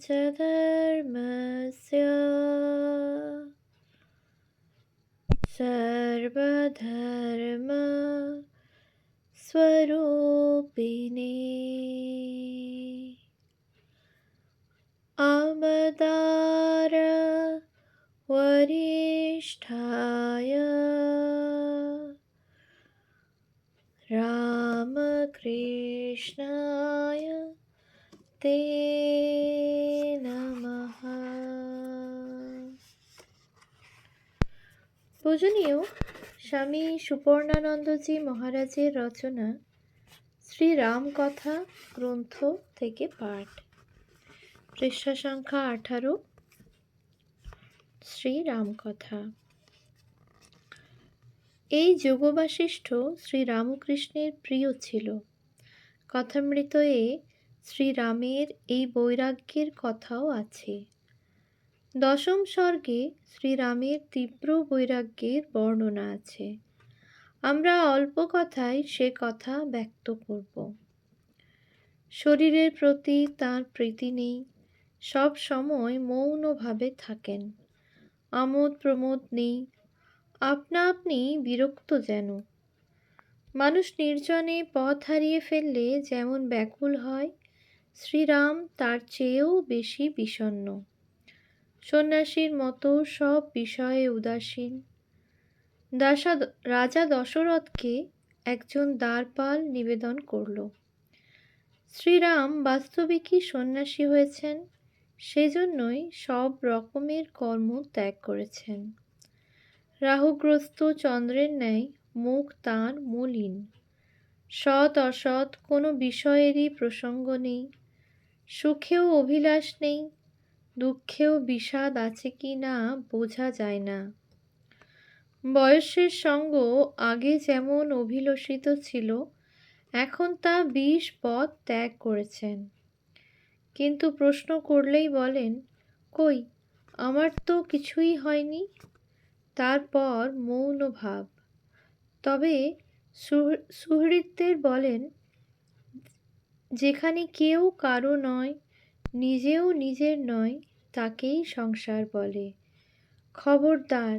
च धर्मस्य सर्वधर्म स्वरूपिणे अवतार वरिष्ठाय रामकृष्णाय ते नमः। পূজনীয় স্বামী সুপর্ণানন্দজি মহারাজের রচনা শ্রীরাম কথা গ্রন্থ থেকে পাঠ, পৃষ্ঠা সংখ্যা 18। শ্রীরাম কথা। এই যোগবাশিষ্ঠ শ্রীরামকৃষ্ণের প্রিয় ছিল। কথামৃতয়ে শ্রীরামের এই বৈরাগ্যের কথাও আছে। দশম সর্গে শ্রীরামের তীব্র বৈরাগ্যের বর্ণনা আছে। আমরা অল্প কথায় সে কথা ব্যক্ত করব। শরীরের প্রতি তাঁর প্রীতি নেই, সব সময় মৌনভাবে থাকেন। আমোদ প্রমোদ নেই, আপনা আপনি বিরক্ত যেন। মানুষ নির্জনে পথ হারিয়ে ফেললে যেমন ব্যাকুল হয়, শ্রীরাম তার চেয়েও বেশি বিষণ্ণ। সন্ন্যাসীর মতো সব বিষয়ে উদাসীন। রাজা দশরথকে একজন দ্বারপাল নিবেদন করল, শ্রীরাম বাস্তবিকই সন্ন্যাসী হয়েছেন, সেজন্যই সব রকমের কর্ম ত্যাগ করেছেন। রাহুগ্রস্ত চন্দ্রের ন্যায় মুখ তাঁর মলিন। সৎ অসৎ কোনো বিষয়েরই প্রসঙ্গ নেই। সুখেও অভিলাষ নেই, দুঃখেও বিষাদ আছে কি না বোঝা যায় না। বয়সের সঙ্গ আগে যেমন অভিলষিত ছিল, এখন তা 20 পথ ত্যাগ করেছেন। কিন্তু প্রশ্ন করলেই বলেন, কই আমার তো কিছুই হয়নি। তারপর মৌন ভাব। তবে সুহৃদদের বলেন, যেখানে কেউ কারো নয়, নিজেও নিজের নয়, তাকেই সংসার বলে। খবরদার,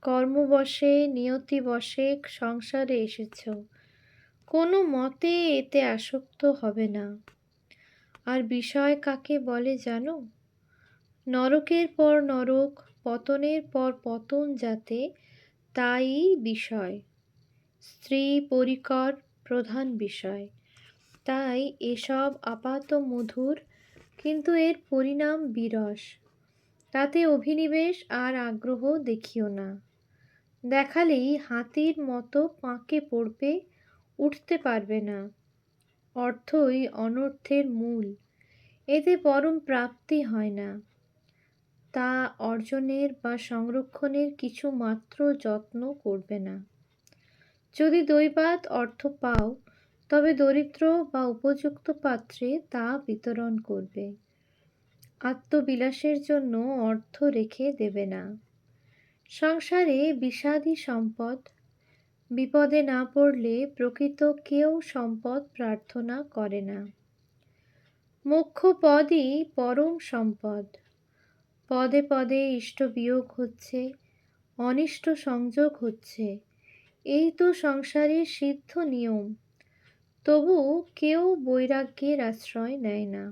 কর্মবশে নিয়তিবশে সংসারে এসেছ, কোনো মতে এতে আসক্ত হবে না। আর বিষয় কাকে বলে জানো? নরকের পর নরক, পতনের পর পতন যাতে, তাই বিষয়। স্ত্রী পরিকর প্রধান বিষয়। তাই এসব আপাত মধুর, কিন্তু এর পরিণাম বিরস। তাতে অভিনিবেশ আর আগ্রহ দেখিও না। দেখালেই হাতির মতো পাঁকে পড়বে, উঠতে পারবে না। অর্থই অনর্থের মূল, এতে পরম প্রাপ্তি হয় না। তা অর্জনের বা সংরক্ষণের কিছু মাত্র যত্ন করবে না। যদি দৈবাৎ অর্থ পাও, তবে দরিদ্র বা উপযুক্ত পাত্রে তা বিতরণ করবে। আত্মবিলাসের জন্য অর্থ রেখে দেবে না। সংসারে বিষাদী সম্পদ। বিপদে না পড়লে প্রকৃত কেউ সম্পদ প্রার্থনা করে না। মোক্ষ পদই পরম সম্পদ। পদে পদে ইষ্ট বিয়োগ হচ্ছে, অনিষ্ট সংযোগ হচ্ছে, এই তো সংসারের সিদ্ধ নিয়ম। তবু কেউ বৈরাগ্যের আশ্রয় নেয় না।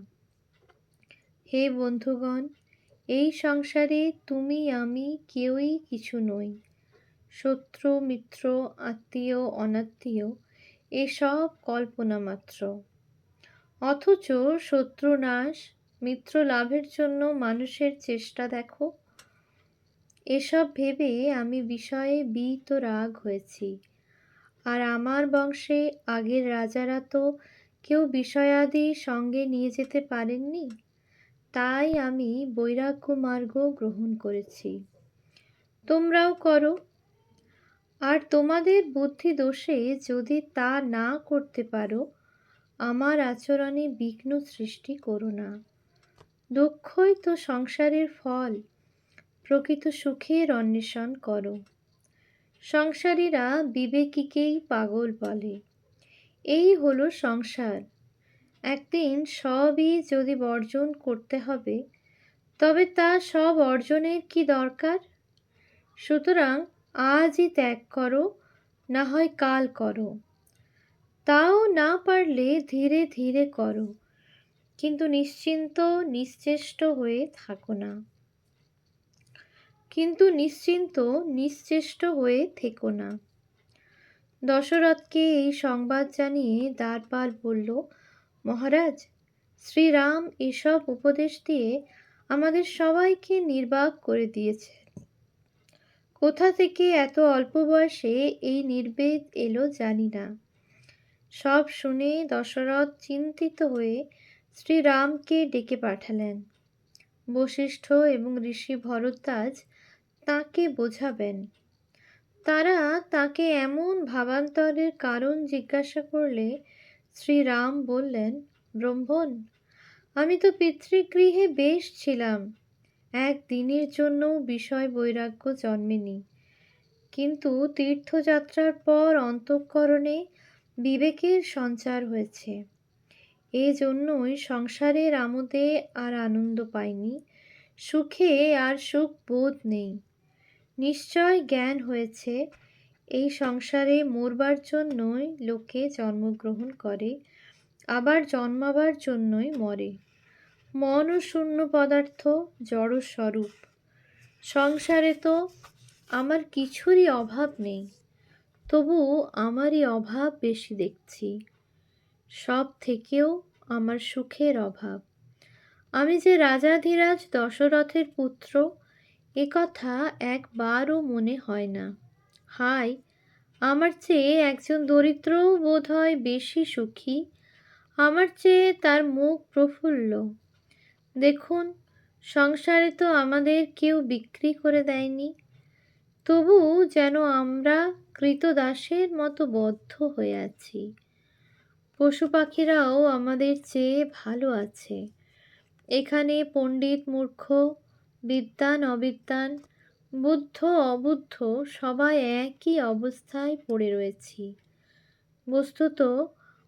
হে বন্ধুগণ, এই সংসারে তুমি আমি কেউই কিছু নই। শত্রু মিত্র আত্মীয় অনাত্মীয় এসব কল্পনা মাত্র। অথচ শত্রু নাশ মিত্র লাভের জন্য মানুষের চেষ্টা দেখো। এসব ভেবে আমি বিষয়ে বিতরাগ হয়েছি। আর আমার বংশে আগের রাজারা তো কেউ বিষয়াদি সঙ্গে নিয়ে যেতে পারেননি। তাই আমি বৈরাগ্য মার্গ গ্রহণ করেছি। তোমরাও করো। আর তোমাদের বুদ্ধি দোষে যদি তা না করতে পারো, আমার আচরণে বিঘ্ন সৃষ্টি করো না। দুঃখই তো সংসারের ফল। প্রকৃত সুখের অন্বেষণ করো। সংসারীরা বিবেকীকেই পাগল বলে। এই হলো সংসার। একদিন সবই যদি বর্জন করতে হবে, তবে তা সব অর্জনের কি দরকার? সুতরাং আজই ত্যাগ করো, না হয় কাল করো। তাও না পারলে ধীরে ধীরে করো, কিন্তু নিশ্চিন্ত নিশ্চেষ্ট হয়ে থাকো না। কিন্তু নিশ্চিন্ত নিশ্চেষ্ট হয়ে থেকো না। দশরথকে এই সংবাদ জানিয়ে দ্বারপাল বলল, মহারাজ, শ্রীরাম এসব উপদেশ দিয়ে আমাদের সবাইকে নির্বাক করে দিয়েছে। কোথা থেকে এত অল্প বয়সে এই নির্বেদ এলো জানি না। সব শুনে দশরথ চিন্তিত হয়ে শ্রীরামকে ডেকে পাঠালেন। বশিষ্ঠ এবং ঋষি ভরদ্বাজ তাকে বোঝাবেন। তারা তাকে এমন ভাবান্তরের কারণ জিজ্ঞাসা করলে শ্রীরাম বললেন, ব্রহ্মণ, আমি তো পিতৃগৃহে বেশ ছিলাম, একদিনের জন্য বিষয় বৈরাগ্য জন্মেনি। কিন্তু তীর্থযাত্রার পর অন্তঃকরণে বিবেকের সঞ্চার হয়েছে। এজন্যই সংসারের আমোদে আর আনন্দ পাইনি, সুখে আর সুখ বোধ নেই। নিশ্চয় জ্ঞান হয়েছে, এই সংসারে মরবার জন্যই লোকে জন্মগ্রহণ করে, আবার জন্মাবার জন্যই মরে। মন ও শূন্য পদার্থ, জড় স্বরূপ। সংসারে তো আমার কিছুরই অভাব নেই, তবু আমারই অভাব বেশি দেখছি। সব থেকেও আমার সুখের অভাব। আমি যে রাজাধিরাজ দশরথের পুত্র, এ কথা একবারও মনে হয় না। হায়, আমার চেয়ে একজন দরিদ্রও বোধ হয় বেশি সুখী। আমার চেয়ে তার মুখ প্রফুল্ল। দেখুন, সংসারে তো আমাদের কেউ বিক্রি করে দেয়নি, তবু যেন আমরা কৃতদাসের মতো বদ্ধ হয়ে আছি। পশু পাখিরাও আমাদের চেয়ে ভালো আছে। এখানে পণ্ডিত মূর্খ, বিদ্বান অবিদ্বান, বুদ্ধ অবুদ্ধ সবাই একই অবস্থায় পড়ে রয়েছি। বস্তুত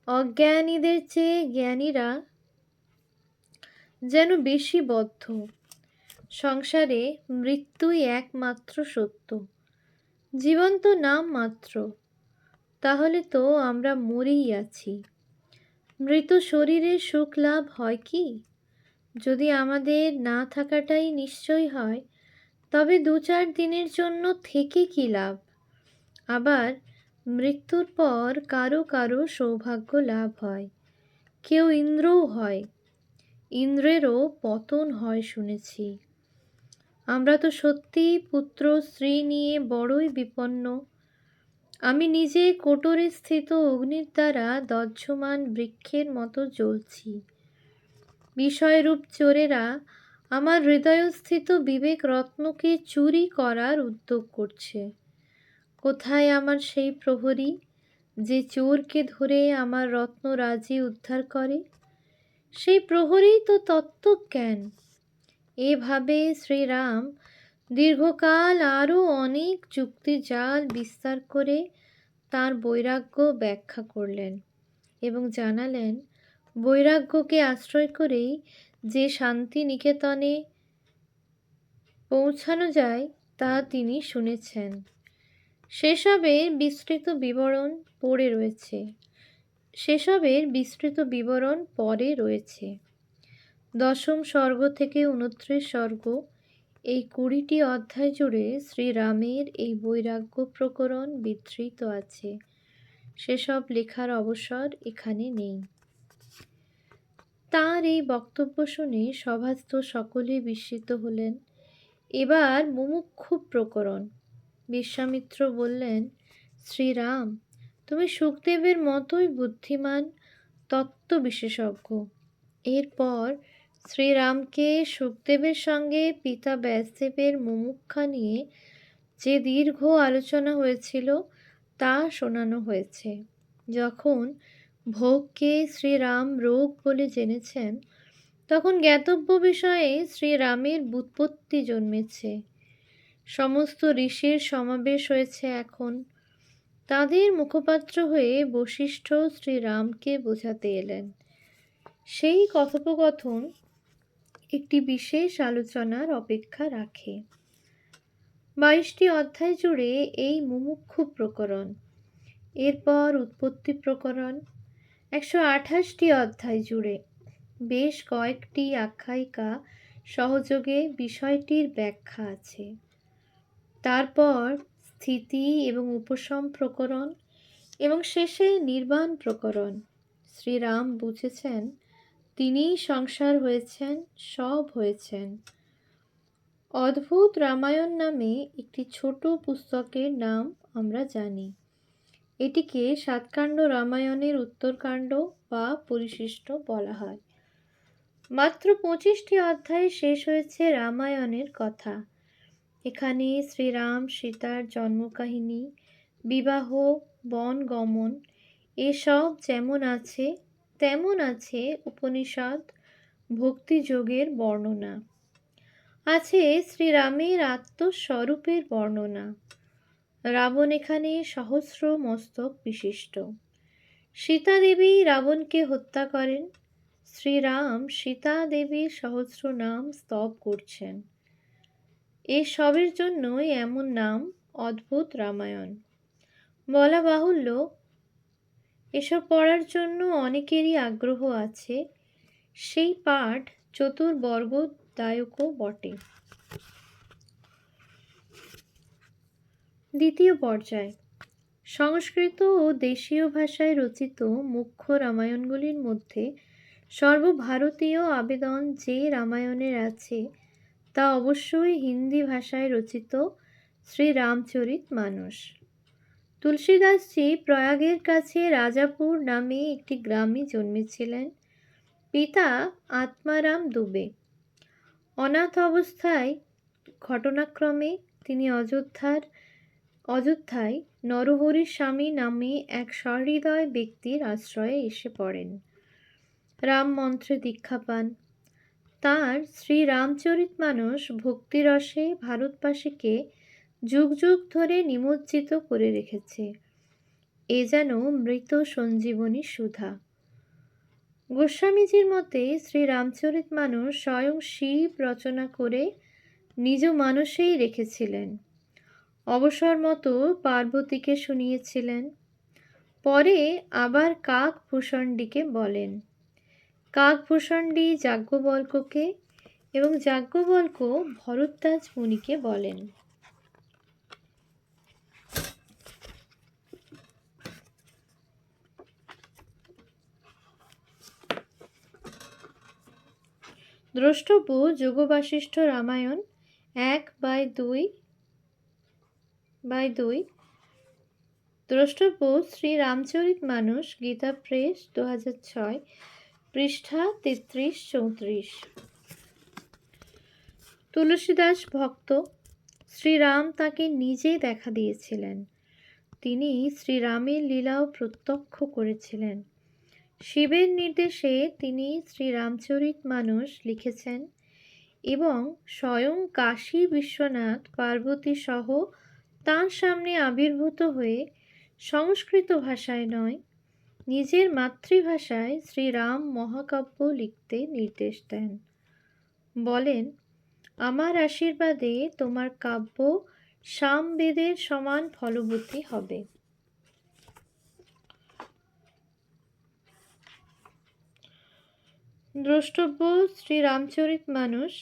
অজ্ঞানীদের চেয়ে জ্ঞানীরা যেন বেশি বদ্ধ। সংসারে মৃত্যুই একমাত্র সত্য, জীবন তো নাম মাত্র। তাহলে তো আমরা মরেই আছি। মৃত শরীরে সুখ লাভ হয় কি? যদি আমাদের না থাকাটাই নিশ্চয় হয়, তবে 2-4 দিনের জন্য থেকে কি লাভ? আবার মৃত্যুর পর কারো কারো সৌভাগ্য লাভ হয়, কেউ ইন্দ্রও হয়। ইন্দ্রেরও পতন হয় শুনেছি। আমরা তো সত্যি পুত্র স্ত্রী নিয়ে বড়ই বিপন্ন। আমি নিজে কোটরে স্থিত অগ্নির দ্বারা দহ্যমান বৃক্ষের মতো জ্বলছি। বিষয়রূপ চোরেরা আমার হৃদয়স্থিত বিবেক রত্নকে চুরি করার উদ্যোগ করছে। কোথায় আমার সেই প্রহরী, যে চোরকে ধরে আমার রত্নরাজি উদ্ধার করে? সেই প্রহরী তো তত্ত্বজ্ঞান। এভাবে শ্রীরাম দীর্ঘকাল আরও অনেক যুক্তির জাল বিস্তার করে তার বৈরাগ্য ব্যাখ্যা করলেন এবং জানালেন, বৈরাগ্যকে আশ্রয় করেই যে শান্তি নিকেতনে পৌঁছানো যায় তা তিনি শুনেছেন। সেসবের বিস্তৃত বিবরণ পরে রয়েছে। 10ম সর্গ থেকে 29 সর্গ, এই 20টি অধ্যায় জুড়ে শ্রীরামের এই বৈরাগ্য প্রকরণ বিধৃত আছে। সেসব লেখার অবসর এখানে নেই। তাঁর এই বক্তব্য শুনে সভাস্থ সকলে বিস্মিত হলেন। এবার মুমুক্ষু প্রকরণ। বিশ্বামিত্র বললেন, শ্রীরাম, তুমি শুকদেবের মতোই বুদ্ধিমান তত্ত্ব বিশেষজ্ঞ। এরপর শ্রীরামকে শুকদেবের সঙ্গে পিতা ব্যাসদেবের মুমুক্ষা নিয়ে যে দীর্ঘ আলোচনা হয়েছিল তা শোনানো হয়েছে। যখন ভোগকে শ্রীরাম রোগ বলে জেনেছেন, তখন জ্ঞাতব্য বিষয়ে শ্রীরামের ব্যুৎপত্তি জন্মেছে। সমস্ত ঋষির সমাবেশ হয়েছে এখন। তাদের মুখপাত্র হয়ে বশিষ্ঠ শ্রীরামকে বোঝাতে এলেন। সেই কথোপকথন একটি বিশেষ আলোচনার অপেক্ষা রাখে। 22টি অধ্যায় জুড়ে এই মুমুক্ষু প্রকরণ, এরপর উৎপত্তি প্রকরণ। 128টি অধ্যায় জুড়ে বেশ কয়েকটি আখ্যায়িকা সহযোগে বিষয়টির ব্যাখ্যা আছে। তারপর স্থিতি এবং উপশম প্রকরণ এবং শেষে নির্বাণ প্রকরণ। শ্রীরাম বুঝেছেন তিনিই সংসার হয়েছেন, সব হয়েছেন। অদ্ভুত রামায়ণ নামে একটি ছোট পুস্তকের নাম আমরা জানি। এটিকে সাতকাণ্ড রামায়ণের উত্তরকাণ্ড বা পরিশিষ্ট বলা হয়। মাত্র 25টি অধ্যায়ে শেষ হয়েছে রামায়ণের কথা। এখানে শ্রীরাম সীতার জন্মকাহিনী, বিবাহ, বন গমন এসব যেমন আছে তেমন আছে উপনিষদ ভক্তিযোগের বর্ণনা, আছে শ্রীরামের আত্মস্বরূপের বর্ণনা। রাবণ এখানে সহস্র মস্তক বিশিষ্ট। সীতা দেবী রাবণকে হত্যা করেন। শ্রীরাম সীতা দেবীর সহস্র নাম স্তব করছেন। এসবের জন্যই এমন নাম অদ্ভুত রামায়ণ। বলা বাহুল্য, এসব পড়ার জন্য অনেকেরই আগ্রহ আছে। সেই পাঠ চতুর্বর্গদায়কও বটে। দ্বিতীয় পর্যায়, সংস্কৃত ও দেশীয় ভাষায় রচিত মুখ্য রামায়ণগুলির মধ্যে সর্বভারতীয় আবেদন যে রামায়ণের আছে তা অবশ্যই হিন্দি ভাষায় রচিত শ্রীরামচরিতমানস। তুলসীদাসজি প্রয়াগের কাছে রাজাপুর নামে একটি গ্রামে জন্মেছিলেন। পিতা আত্মারাম দুবে। অনাথ অবস্থায় ঘটনাক্রমে তিনি অযোধ্যায় নরহরি স্বামী নামে এক সহৃদয় ব্যক্তির আশ্রয়ে এসে পড়েন। রাম মন্ত্রে দীক্ষা পান। তাঁর শ্রীরামচরিতমানস ভক্তিরসে ভারতবাসীকে যুগ যুগ ধরে নিমজ্জিত করে রেখেছে। এ যেন মৃত সঞ্জীবনী সুধা। গোস্বামীজির মতে শ্রীরামচরিতমানস স্বয়ং শিব রচনা করে নিজ মানসেই রেখেছিলেন। অবসর মতো পার্বতীকে শুনিয়েছিলেন। পরে আবার কাকভূষণ্ডীকে বলেন। কাকভূষণ্ডী যাজ্ঞবল্ক্যকে এবং যাজ্ঞবল্ক্য ভরদ্বাজ মুনিকে বলেন। দ্রষ্টব্য যোগবাশিষ্ঠ রামায়ণ 1/2/2। দ্রষ্টব্য শ্রীরামচরিতমানস, গীতা প্রেস, 2006, পৃষ্ঠা 33-34। তুলসীদাস ভক্ত। শ্রীরাম তাকে নিজে দেখা দিয়েছিলেন। তিনি শ্রীরামের লীলাও প্রত্যক্ষ করেছিলেন। শিবের নির্দেশে তিনি শ্রীরামচরিতমানস লিখেছেন এবং স্বয়ং কাশী বিশ্বনাথ পার্বতী সহ তাঁর সামনে আবির্ভূত হয়ে সংস্কৃত ভাষায় নয়, নিজের মাতৃভাষায় শ্রীরাম মহাকাব্য লিখতে নির্দেশ দেন। বলেন, আমার আশীর্বাদে তোমার কাব্য সামবেদের সমান ফলবতী হবে। দ্রষ্টব্য শ্রীরামচরিতমানস,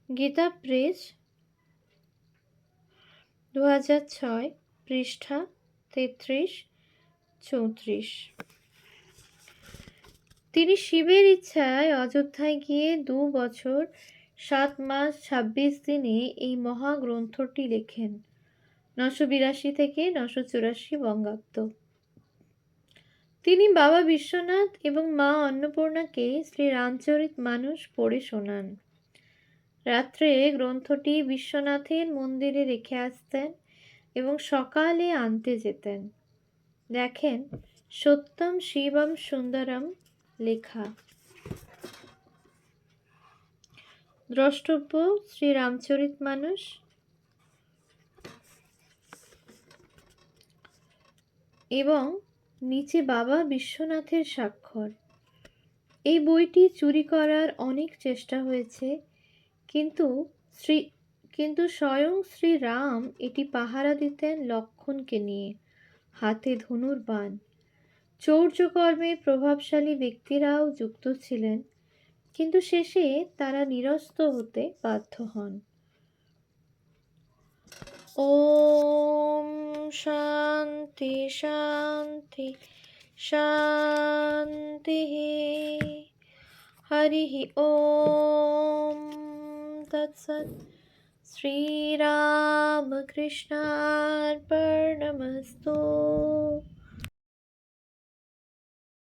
গীতা প্রেস, 2006, পৃষ্ঠা 33-34। তিনি শিবের ইচ্ছায় অযোধ্যায় গিয়ে 2 বছর 7 মাস 26 দিনে এই মহাগ্রন্থটি লেখেন। 982 থেকে 984 বঙ্গাব্দ। তিনি বাবা বিশ্বনাথ এবং মা অন্নপূর্ণাকে শ্রীরামচরিতমানস পড়ে শোনান। রাত্রে গ্রন্থটি বিশ্বনাথের মন্দিরে রেখে আসতেন এবং সকালে আনতে যেতেন। দেখেন, সত্যম শিবম সুন্দরম লেখা। দ্রষ্টব্য শ্রীরামচরিতমানস, এবং নিচে বাবা বিশ্বনাথের সাক্ষ্য। স্বাক্ষর। এই বইটি চুরি করার অনেক চেষ্টা হয়েছে, কিন্তু শ্রী কিন্তু স্বয়ং শ্রীরাম এটি পাহারা দিতেন লক্ষ্মণকে নিয়ে, হাতে ধনুর বাণ। চৌর্যকর্মে প্রভাবশালী ব্যক্তিরাও যুক্ত ছিলেন, কিন্তু শেষে তারা নিরস্ত হতে বাধ্য হন। ওম শান্তি শান্তি শান্তি। হরিঃ ওম তৎসৎ। শ্রীরামকৃষ্ণার্পণমস্তু।